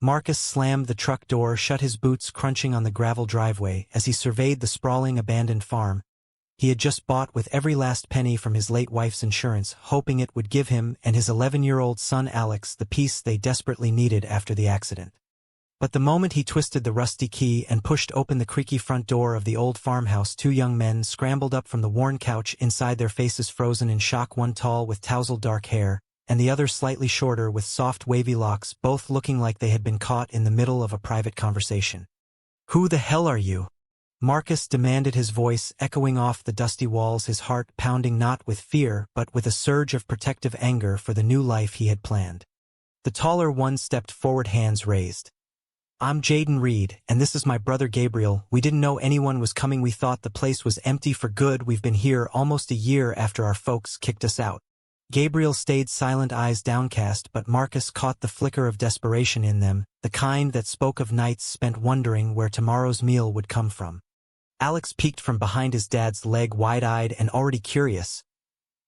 Marcus slammed the truck door shut, his boots crunching on the gravel driveway as he surveyed the sprawling abandoned farm he had just bought with every last penny from his late wife's insurance, hoping it would give him and his 11-year-old son Alex the peace they desperately needed after the accident. But the moment he twisted the rusty key and pushed open the creaky front door of the old farmhouse, two young men scrambled up from the worn couch, inside, their faces frozen in shock, one tall with tousled dark hair, and the other slightly shorter with soft wavy locks, both looking like they had been caught in the middle of a private conversation. "Who the hell are you?" Marcus demanded, his voice echoing off the dusty walls, his heart pounding not with fear but with a surge of protective anger for the new life he had planned. The taller one stepped forward, hands raised. "I'm Jayden Reed, and this is my brother Gabriel. We didn't know anyone was coming. We thought the place was empty for good. We've been here almost a year after our folks kicked us out." Gabriel stayed silent, eyes downcast, but Marcus caught the flicker of desperation in them, the kind that spoke of nights spent wondering where tomorrow's meal would come from. Alex peeked from behind his dad's leg, wide-eyed and already curious.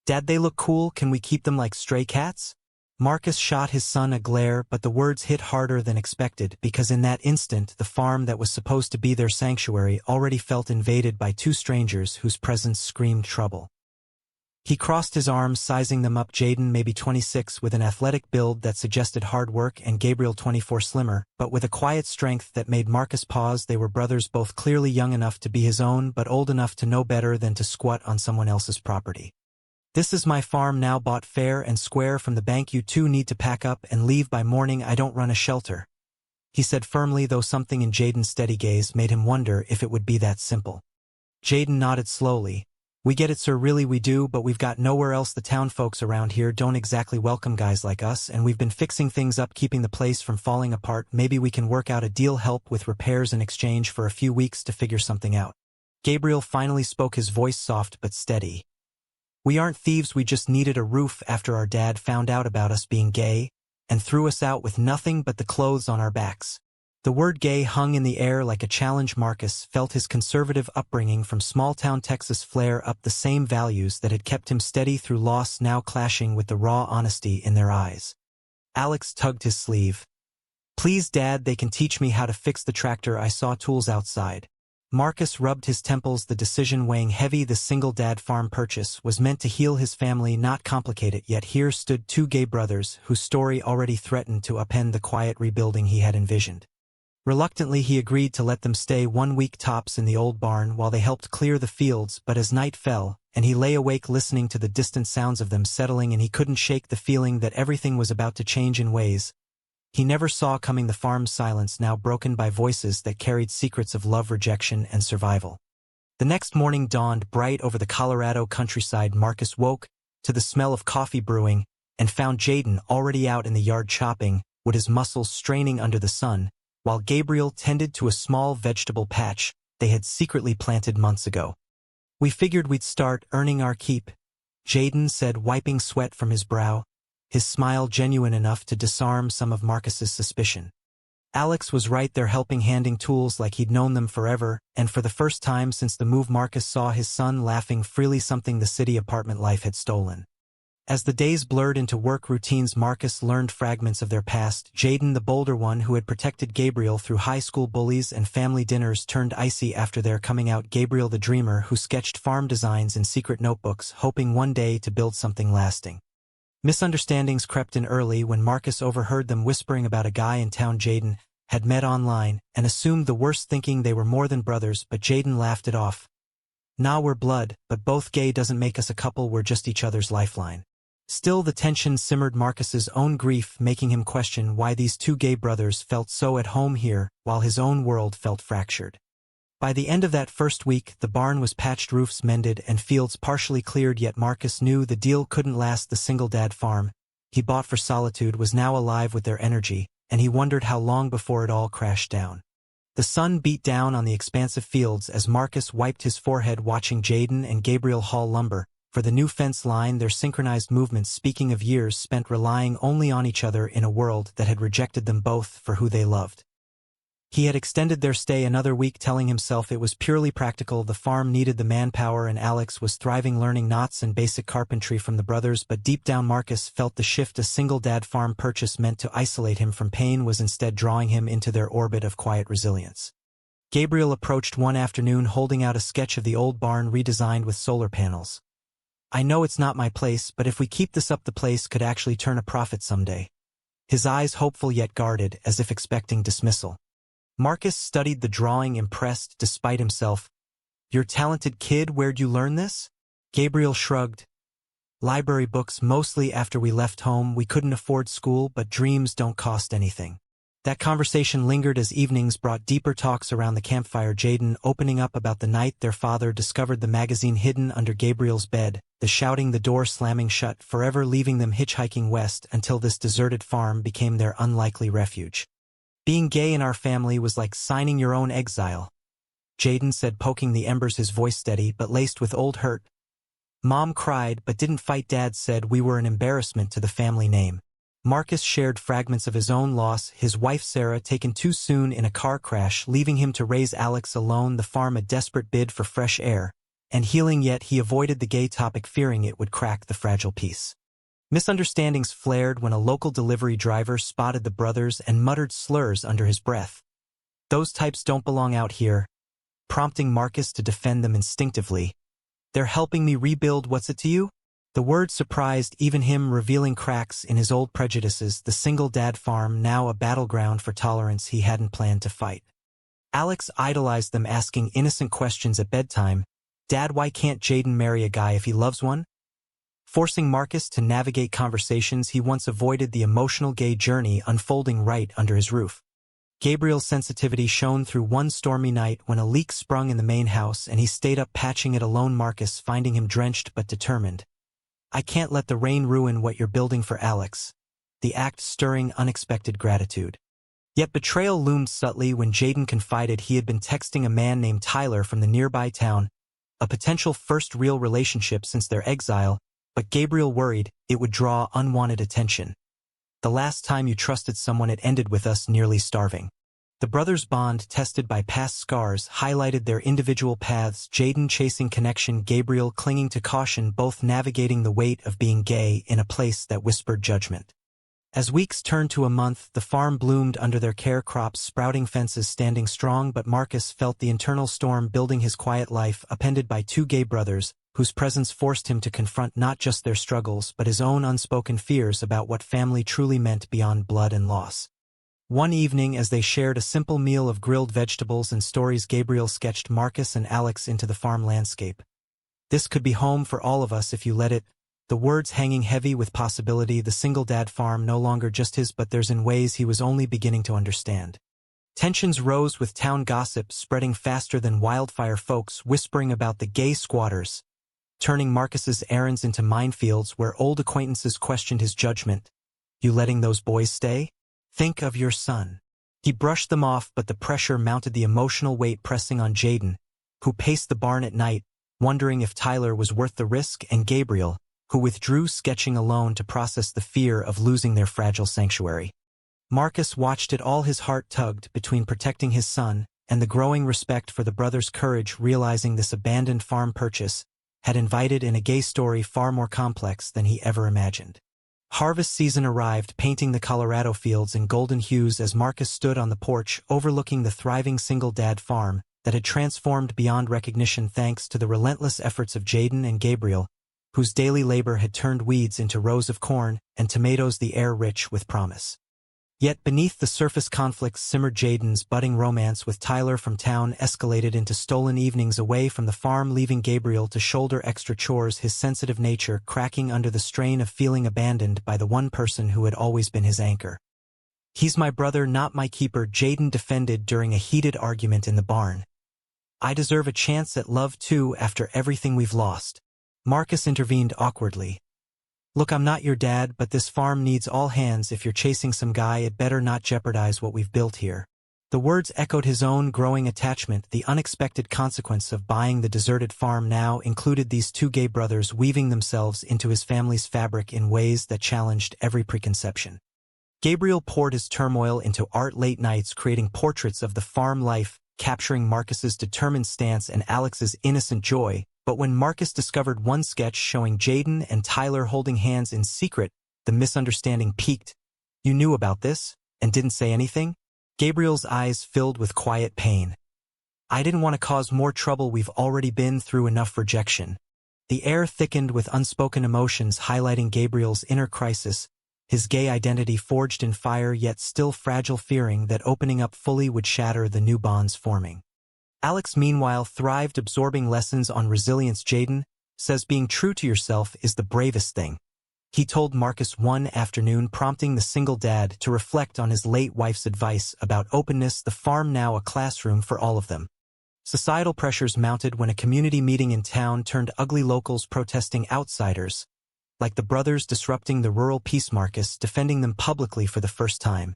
"Dad, they look cool. Can we keep them like stray cats?" Marcus shot his son a glare, but the words hit harder than expected, because in that instant the farm that was supposed to be their sanctuary already felt invaded by two strangers whose presence screamed trouble. He crossed his arms, sizing them up. Jayden, maybe 26, with an athletic build that suggested hard work, and Gabriel, 24, slimmer, but with a quiet strength that made Marcus pause. They were brothers, both clearly young enough to be his own, but old enough to know better than to squat on someone else's property. "This is my farm now, bought fair and square from the bank. You two need to pack up and leave by morning. I don't run a shelter," he said firmly, though something in Jayden's steady gaze made him wonder if it would be that simple. Jayden nodded slowly. "We get it, sir, really we do, but we've got nowhere else. The town folks around here don't exactly welcome guys like us, and we've been fixing things up, keeping the place from falling apart. Maybe we can work out a deal, help with repairs in exchange for a few weeks to figure something out." Gabriel finally spoke, his voice soft but steady. "We aren't thieves, we just needed a roof after our dad found out about us being gay and threw us out with nothing but the clothes on our backs." The word gay hung in the air like a challenge. Marcus felt his conservative upbringing from small-town Texas flare up, the same values that had kept him steady through loss now clashing with the raw honesty in their eyes. Alex tugged his sleeve. "Please, Dad, they can teach me how to fix the tractor. I saw tools outside." Marcus rubbed his temples, the decision weighing heavy. The single-dad farm purchase was meant to heal his family, not complicate it, yet here stood two gay brothers whose story already threatened to upend the quiet rebuilding he had envisioned. Reluctantly, he agreed to let them stay 1 week tops in the old barn while they helped clear the fields, but as night fell, and he lay awake listening to the distant sounds of them settling, and he couldn't shake the feeling that everything was about to change in ways he never saw coming. The farm's silence now broken by voices that carried secrets of love, rejection, and survival. The next morning dawned bright over the Colorado countryside. Marcus woke to the smell of coffee brewing and found Jayden already out in the yard chopping, with his muscles straining under the sun, while Gabriel tended to a small vegetable patch they had secretly planted months ago. "We figured we'd start earning our keep," Jayden said, wiping sweat from his brow, his smile genuine enough to disarm some of Marcus's suspicion. Alex was right there, helping, handing tools like he'd known them forever, and for the first time since the move Marcus saw his son laughing freely, something the city apartment life had stolen. As the days blurred into work routines, Marcus learned fragments of their past. Jayden, the bolder one who had protected Gabriel through high school bullies and family dinners, turned icy after their coming out. Gabriel, the dreamer who sketched farm designs in secret notebooks, hoping one day to build something lasting. Misunderstandings crept in early when Marcus overheard them whispering about a guy in town Jayden had met online, and assumed the worst, thinking they were more than brothers, but Jayden laughed it off. "Nah, we're blood, but both gay doesn't make us a couple, we're just each other's lifeline." Still, the tension simmered, Marcus's own grief making him question why these two gay brothers felt so at home here, while his own world felt fractured. By the end of that first week, the barn was patched, roofs mended, and fields partially cleared, yet Marcus knew the deal couldn't last. The single-dad farm he bought for solitude was now alive with their energy, and he wondered how long before it all crashed down. The sun beat down on the expansive fields as Marcus wiped his forehead watching Jayden and Gabriel haul lumber for the new fence line, their synchronized movements speaking of years spent relying only on each other in a world that had rejected them both for who they loved. He had extended their stay another week, telling himself it was purely practical. The farm needed the manpower and Alex was thriving learning knots and basic carpentry from the brothers, but deep down Marcus felt the shift a single dad farm purchase meant to isolate him from pain was instead drawing him into their orbit of quiet resilience. Gabriel approached one afternoon holding out a sketch of the old barn redesigned with solar panels. "I know it's not my place, but if we keep this up the place could actually turn a profit someday." His eyes hopeful yet guarded, as if expecting dismissal. Marcus studied the drawing, impressed despite himself. "You're a talented kid, where'd you learn this?" Gabriel shrugged. "Library books, mostly. After we left home, we couldn't afford school, but dreams don't cost anything." That conversation lingered as evenings brought deeper talks around the campfire, Jayden opening up about the night their father discovered the magazine hidden under Gabriel's bed, the shouting, the door slamming shut, forever leaving them hitchhiking west until this deserted farm became their unlikely refuge. "Being gay in our family was like signing your own exile," Jayden said, poking the embers, his voice steady but laced with old hurt. "Mom cried but didn't fight. Dad said we were an embarrassment to the family name." Marcus shared fragments of his own loss, his wife Sarah taken too soon in a car crash, leaving him to raise Alex alone, the farm a desperate bid for fresh air and healing, yet he avoided the gay topic, fearing it would crack the fragile peace. Misunderstandings flared when a local delivery driver spotted the brothers and muttered slurs under his breath. "Those types don't belong out here," prompting Marcus to defend them instinctively. "They're helping me rebuild. What's it to you?" The word surprised even him, revealing cracks in his old prejudices, the single dad farm now a battleground for tolerance he hadn't planned to fight. Alex idolized them, asking innocent questions at bedtime. "Dad, why can't Jayden marry a guy if he loves one?" Forcing Marcus to navigate conversations he once avoided, the emotional gay journey unfolding right under his roof. Gabriel's sensitivity shone through one stormy night when a leak sprung in the main house and he stayed up patching it alone, Marcus finding him drenched but determined. "I can't let the rain ruin what you're building for Alex," the act stirring unexpected gratitude. Yet betrayal loomed subtly when Jayden confided he had been texting a man named Tyler from the nearby town, a potential first real relationship since their exile, but Gabriel worried it would draw unwanted attention. "The last time you trusted someone, it ended with us nearly starving." The brothers' bond, tested by past scars, highlighted their individual paths, Jayden chasing connection, Gabriel clinging to caution, both navigating the weight of being gay in a place that whispered judgment. As weeks turned to a month, the farm bloomed under their care, crops sprouting, fences standing strong, but Marcus felt the internal storm building his quiet life, upended by two gay brothers, whose presence forced him to confront not just their struggles but his own unspoken fears about what family truly meant beyond blood and loss. One evening, as they shared a simple meal of grilled vegetables and stories, Gabriel sketched Marcus and Alex into the farm landscape. "This could be home for all of us if you let it," the words hanging heavy with possibility, the single dad farm no longer just his but theirs in ways he was only beginning to understand. Tensions rose with town gossip spreading faster than wildfire, folks whispering about the gay squatters, turning Marcus's errands into minefields where old acquaintances questioned his judgment. "You letting those boys stay? Think of your son." He brushed them off, but the pressure mounted, the emotional weight pressing on Jayden, who paced the barn at night, wondering if Tyler was worth the risk, and Gabriel, who withdrew sketching alone to process the fear of losing their fragile sanctuary. Marcus watched it all, his heart tugged between protecting his son and the growing respect for the brothers' courage, realizing this abandoned farm purchase had invited in a gay story far more complex than he ever imagined. Harvest season arrived, painting the Colorado fields in golden hues as Marcus stood on the porch overlooking the thriving single-dad farm that had transformed beyond recognition thanks to the relentless efforts of Jayden and Gabriel, whose daily labor had turned weeds into rows of corn and tomatoes, the air rich with promise. Yet beneath the surface conflicts simmered. Jayden's budding romance with Tyler from town escalated into stolen evenings away from the farm, leaving Gabriel to shoulder extra chores, his sensitive nature cracking under the strain of feeling abandoned by the one person who had always been his anchor. "He's my brother, not my keeper," Jayden defended during a heated argument in the barn. "I deserve a chance at love too after everything we've lost." Marcus intervened awkwardly. "Look, I'm not your dad, but this farm needs all hands. If you're chasing some guy, it better not jeopardize what we've built here." The words echoed his own growing attachment. The unexpected consequence of buying the deserted farm now included these two gay brothers weaving themselves into his family's fabric in ways that challenged every preconception. Gabriel poured his turmoil into art late nights, creating portraits of the farm life, capturing Marcus's determined stance and Alex's innocent joy. But when Marcus discovered one sketch showing Jayden and Tyler holding hands in secret, the misunderstanding peaked. "You knew about this, and didn't say anything?" Gabriel's eyes filled with quiet pain. "I didn't want to cause more trouble. We've already been through enough rejection." The air thickened with unspoken emotions, highlighting Gabriel's inner crisis, his gay identity forged in fire yet still fragile, fearing that opening up fully would shatter the new bonds forming. Alex, meanwhile, thrived, absorbing lessons on resilience. "Jayden says being true to yourself is the bravest thing," he told Marcus one afternoon, prompting the single dad to reflect on his late wife's advice about openness. The farm now a classroom for all of them. Societal pressures mounted when a community meeting in town turned ugly, locals protesting, outsiders, like the brothers disrupting the rural peace. Marcus defending them publicly for the first time.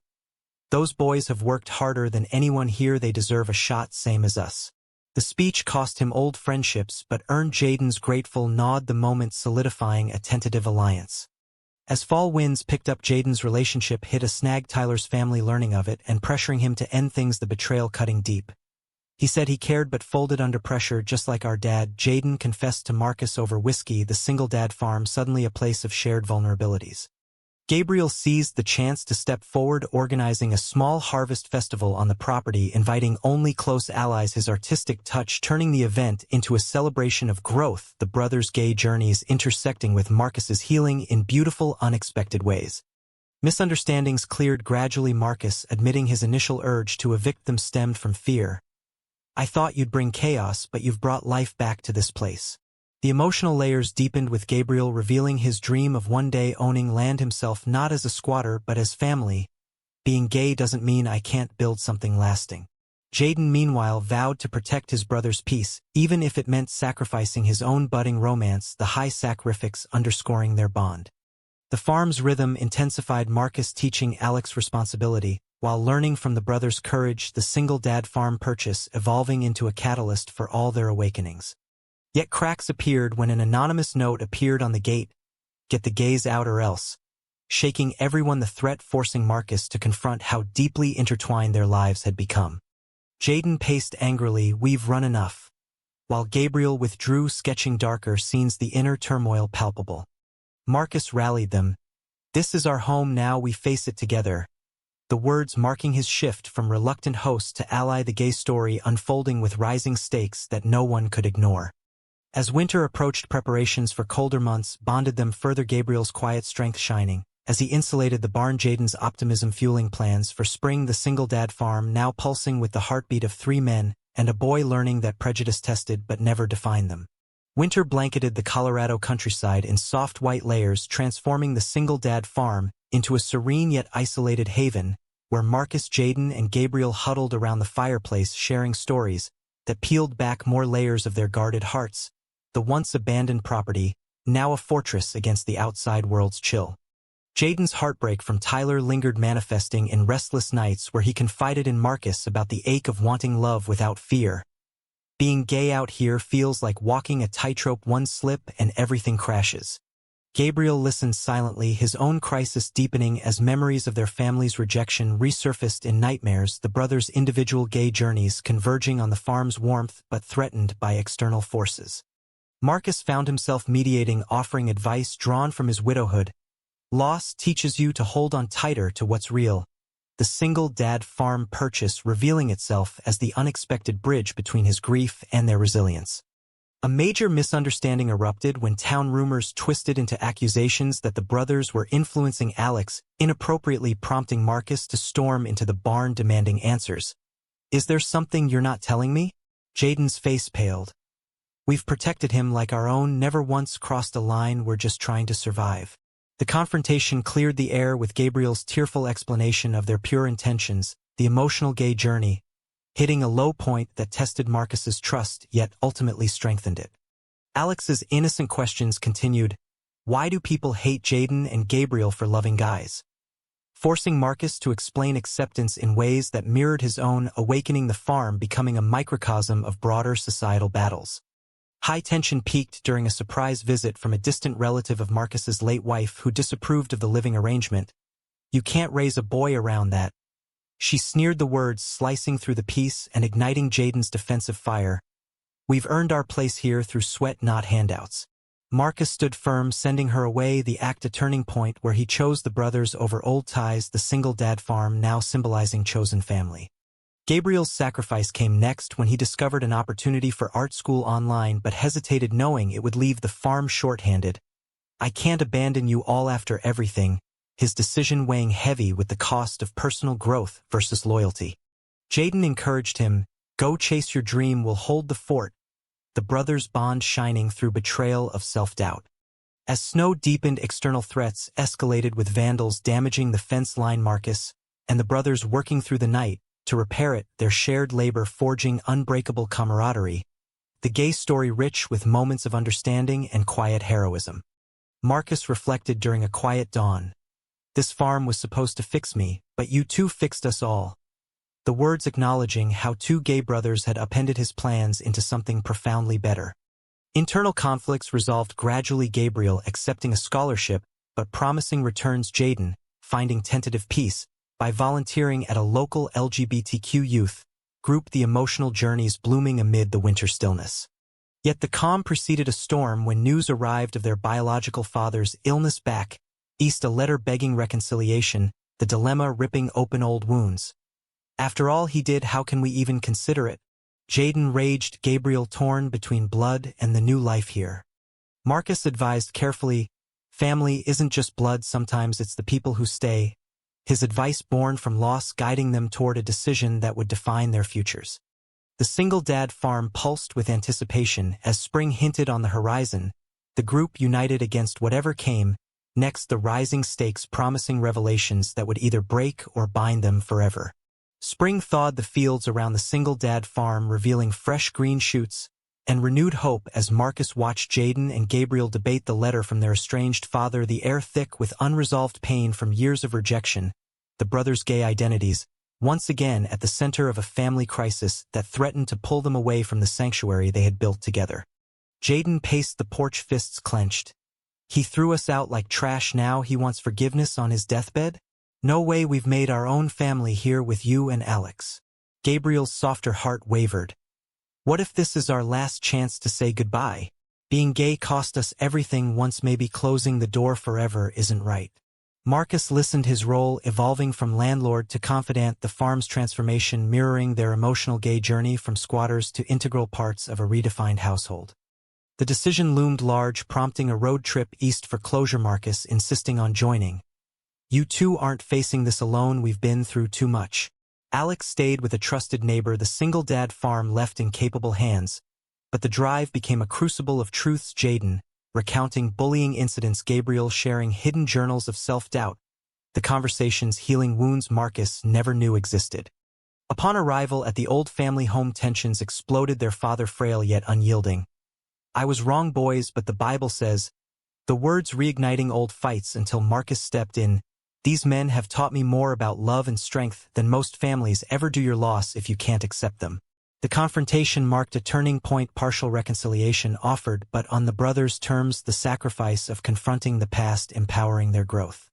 "Those boys have worked harder than anyone here. They deserve a shot, same as us." The speech cost him old friendships but earned Jayden's grateful nod, the moment solidifying a tentative alliance. As fall winds picked up, Jayden's relationship hit a snag, Tyler's family learning of it and pressuring him to end things, the betrayal cutting deep. "He said he cared but folded under pressure, just like our dad," Jayden confessed to Marcus over whiskey. The single dad farm suddenly a place of shared vulnerabilities. Gabriel seized the chance to step forward, organizing a small harvest festival on the property, inviting only close allies, his artistic touch turning the event into a celebration of growth, the brothers' gay journeys intersecting with Marcus's healing in beautiful, unexpected ways. Misunderstandings cleared gradually, Marcus admitting his initial urge to evict them stemmed from fear. "I thought you'd bring chaos, but you've brought life back to this place." The emotional layers deepened with Gabriel revealing his dream of one day owning land himself, not as a squatter but as family. "Being gay doesn't mean I can't build something lasting." Jayden, meanwhile, vowed to protect his brother's peace, even if it meant sacrificing his own budding romance, the high sacrifice underscoring their bond. The farm's rhythm intensified, Marcus teaching Alex responsibility, while learning from the brothers' courage, the single dad farm purchase evolving into a catalyst for all their awakenings. Yet cracks appeared when an anonymous note appeared on the gate, "Get the gays out or else," shaking everyone, the threat forcing Marcus to confront how deeply intertwined their lives had become. Jayden paced angrily, "We've run enough," while Gabriel withdrew, sketching darker scenes, the inner turmoil palpable. Marcus rallied them. "This is our home now, we face it together," the words marking his shift from reluctant host to ally, the gay story unfolding with rising stakes that no one could ignore. As winter approached, preparations for colder months bonded them further, Gabriel's quiet strength shining as he insulated the barn, Jayden's optimism fueling plans for spring, the single dad farm now pulsing with the heartbeat of three men and a boy learning that prejudice tested but never defined them. Winter blanketed the Colorado countryside in soft white layers, transforming the single dad farm into a serene yet isolated haven, where Marcus, Jayden, and Gabriel huddled around the fireplace, sharing stories that peeled back more layers of their guarded hearts. The once abandoned property, now a fortress against the outside world's chill. Jayden's heartbreak from Tyler lingered, manifesting in restless nights where he confided in Marcus about the ache of wanting love without fear. "Being gay out here feels like walking a tightrope, one slip and everything crashes." Gabriel listened silently, his own crisis deepening as memories of their family's rejection resurfaced in nightmares, the brothers' individual gay journeys converging on the farm's warmth but threatened by external forces. Marcus found himself mediating, offering advice drawn from his widowhood. "Loss teaches you to hold on tighter to what's real." The single dad farm purchase revealing itself as the unexpected bridge between his grief and their resilience. A major misunderstanding erupted when town rumors twisted into accusations that the brothers were influencing Alex, inappropriately prompting Marcus to storm into the barn demanding answers. "Is there something you're not telling me?" Jayden's face paled. "We've protected him like our own, never once crossed a line, we're just trying to survive." The confrontation cleared the air with Gabriel's tearful explanation of their pure intentions, the emotional gay journey, hitting a low point that tested Marcus's trust yet ultimately strengthened it. Alex's innocent questions continued. Why do people hate Jayden and Gabriel for loving guys? Forcing Marcus to explain acceptance in ways that mirrored his own, awakening the farm becoming a microcosm of broader societal battles. High tension peaked during a surprise visit from a distant relative of Marcus's late wife who disapproved of the living arrangement. You can't raise a boy around that." She sneered the words, slicing through the peace and igniting Jayden's defensive fire. "We've earned our place here through sweat, not handouts." Marcus stood firm, sending her away, the act a turning point where he chose the brothers over old ties, the single dad farm now symbolizing chosen family. Gabriel's sacrifice came next when he discovered an opportunity for art school online but hesitated, knowing it would leave the farm short-handed. "I can't abandon you all after everything," his decision weighing heavy with the cost of personal growth versus loyalty. Jayden encouraged him, "Go chase your dream, we'll hold the fort," the brothers' bond shining through betrayal of self-doubt. As snow deepened, external threats escalated, with vandals damaging the fence line. Marcus and the brothers working through the night to repair it, their shared labor forging unbreakable camaraderie. The gay story rich with moments of understanding and quiet heroism. Marcus reflected during a quiet dawn. "This farm was supposed to fix me, but you two fixed us all." The words acknowledging how two gay brothers had upended his plans into something profoundly better. Internal conflicts resolved gradually, Gabriel accepting a scholarship but promising returns, Jayden finding tentative peace by volunteering at a local LGBTQ youth group, the emotional journeys blooming amid the winter stillness. Yet the calm preceded a storm when news arrived of their biological father's illness. Back east, a letter begging reconciliation, the dilemma ripping open old wounds. "After all he did, how can we even consider it?" Jayden raged, Gabriel torn between blood and the new life here. Marcus advised carefully, "Family isn't just blood, sometimes it's the people who stay," his advice born from loss guiding them toward a decision that would define their futures. The single dad farm pulsed with anticipation as spring hinted on the horizon, the group united against whatever came next, the rising stakes promising revelations that would either break or bind them forever. Spring thawed the fields around the single dad farm, revealing fresh green shoots and renewed hope as Marcus watched Jayden and Gabriel debate the letter from their estranged father, the air thick with unresolved pain from years of rejection, the brothers' gay identities, once again at the center of a family crisis that threatened to pull them away from the sanctuary they had built together. Jayden paced the porch, fists clenched. "He threw us out like trash, now he wants forgiveness on his deathbed? No way, we've made our own family here with you and Alex." Gabriel's softer heart wavered. "What if this is our last chance to say goodbye? Being gay cost us everything once, maybe closing the door forever isn't right." Marcus listened, his role evolving from landlord to confidant, the farm's transformation mirroring their emotional gay journey from squatters to integral parts of a redefined household. The decision loomed large, prompting a road trip east for closure, Marcus insisting on joining. "You two aren't facing this alone, we've been through too much." Alex stayed with a trusted neighbor, the single dad farm left in capable hands, but the drive became a crucible of truths, Jayden recounting bullying incidents, Gabriel sharing hidden journals of self-doubt, the conversations healing wounds Marcus never knew existed. Upon arrival at the old family home, tensions exploded, their father frail yet unyielding. "I was wrong, boys, but the Bible says," the words reigniting old fights until Marcus stepped in. "These men have taught me more about love and strength than most families ever do. Your loss if you can't accept them." The confrontation marked a turning point, partial reconciliation offered, but on the brothers' terms, the sacrifice of confronting the past, empowering their growth.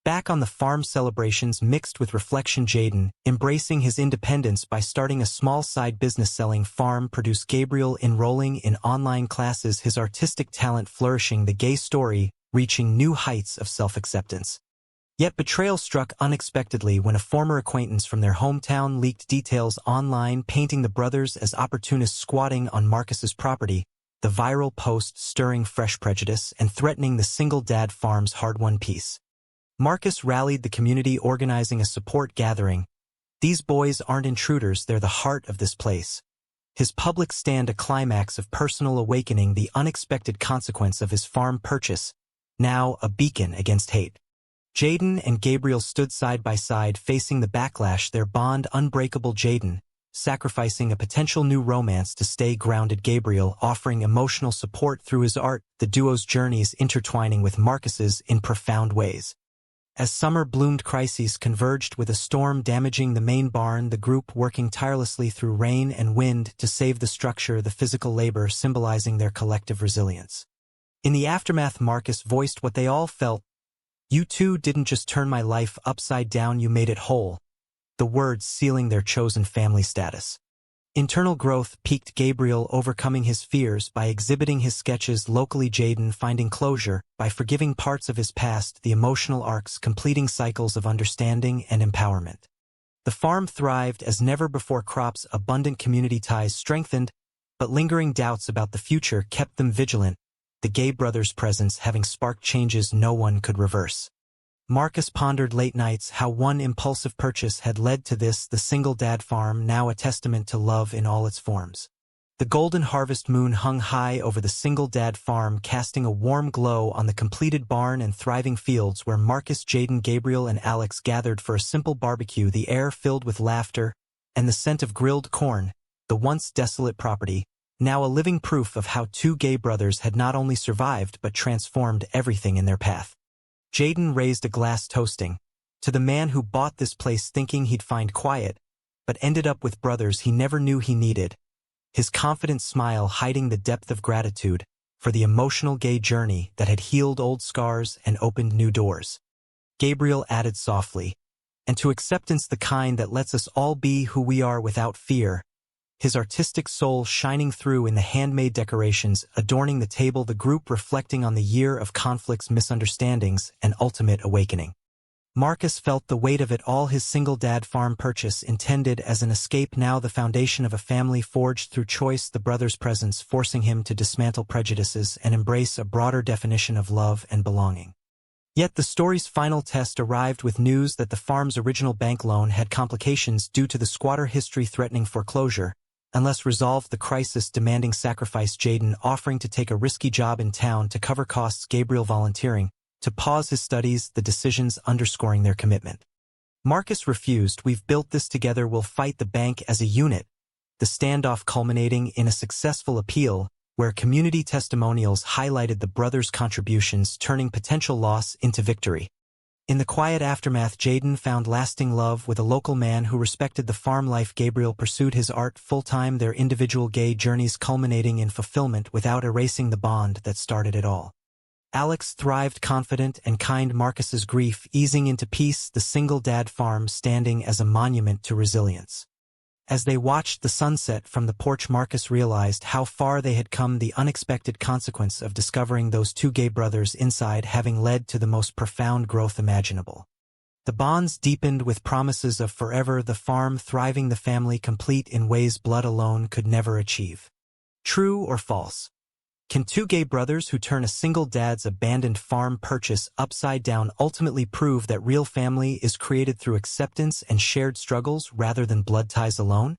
Back on the farm, celebrations mixed with reflection, Jayden embracing his independence by starting a small side business selling farm-produced, Gabriel enrolling in online classes, his artistic talent flourishing, the gay story reaching new heights of self-acceptance. Yet betrayal struck unexpectedly when a former acquaintance from their hometown leaked details online, painting the brothers as opportunists squatting on Marcus's property, the viral post stirring fresh prejudice and threatening the single dad farm's hard-won peace. Marcus rallied the community, organizing a support gathering. "These boys aren't intruders, they're the heart of this place." His public stand a climax of personal awakening, the unexpected consequence of his farm purchase, now a beacon against hate. Jayden and Gabriel stood side by side, facing the backlash, their bond unbreakable, Jayden sacrificing a potential new romance to stay grounded, Gabriel offering emotional support through his art, the duo's journeys intertwining with Marcus's in profound ways. As summer bloomed, crises converged with a storm damaging the main barn, the group working tirelessly through rain and wind to save the structure, the physical labor symbolizing their collective resilience. In the aftermath, Marcus voiced what they all felt: You two didn't just turn my life upside down, you made it whole. The words sealing their chosen family status. Internal growth peaked Gabriel, overcoming his fears by exhibiting his sketches locally, Jayden finding closure by forgiving parts of his past, the emotional arcs completing cycles of understanding and empowerment. The farm thrived as never before, crops abundant, community ties strengthened, but lingering doubts about the future kept them vigilant, the Gay brothers' presence having sparked changes no one could reverse. Marcus pondered late nights how one impulsive purchase had led to this, the single dad farm, now a testament to love in all its forms. The golden harvest moon hung high over the single dad farm, casting a warm glow on the completed barn and thriving fields where Marcus, Jayden, Gabriel, and Alex gathered for a simple barbecue, the air filled with laughter and the scent of grilled corn. The once desolate property, now a living proof of how two gay brothers had not only survived but transformed everything in their path. Jayden raised a glass, toasting to the man who bought this place, thinking he'd find quiet, but ended up with brothers he never knew he needed. His confident smile hiding the depth of gratitude for the emotional gay journey that had healed old scars and opened new doors. Gabriel added softly, and to acceptance, the kind that lets us all be who we are without fear. His artistic soul shining through in the handmade decorations adorning the table, the group reflecting on the year of conflicts, misunderstandings, and ultimate awakening. Marcus felt the weight of it all, his single dad farm purchase intended as an escape, now the foundation of a family forged through choice, the brothers' presence forcing him to dismantle prejudices and embrace a broader definition of love and belonging. Yet the story's final test arrived with news that the farm's original bank loan had complications due to the squatter history threatening foreclosure. Unless resolved, the crisis demanding sacrifice, Jayden offering to take a risky job in town to cover costs, Gabriel volunteering to pause his studies, the decisions underscoring their commitment. Marcus refused. We've built this together, we'll fight the bank as a unit. The standoff culminating in a successful appeal, where community testimonials highlighted the brothers' contributions, turning potential loss into victory. In the quiet aftermath, Jayden found lasting love with a local man who respected the farm life. Gabriel pursued his art full-time, their individual gay journeys culminating in fulfillment without erasing the bond that started it all. Alex thrived, confident and kind, Marcus's grief easing into peace, the single dad farm standing as a monument to resilience. As they watched the sunset from the porch, Marcus realized how far they had come, the unexpected consequence of discovering those two gay brothers inside having led to the most profound growth imaginable. The bonds deepened with promises of forever, the farm thriving, the family complete in ways blood alone could never achieve. True or false? Can two gay brothers who turn a single dad's abandoned farm purchase upside down ultimately prove that real family is created through acceptance and shared struggles rather than blood ties alone?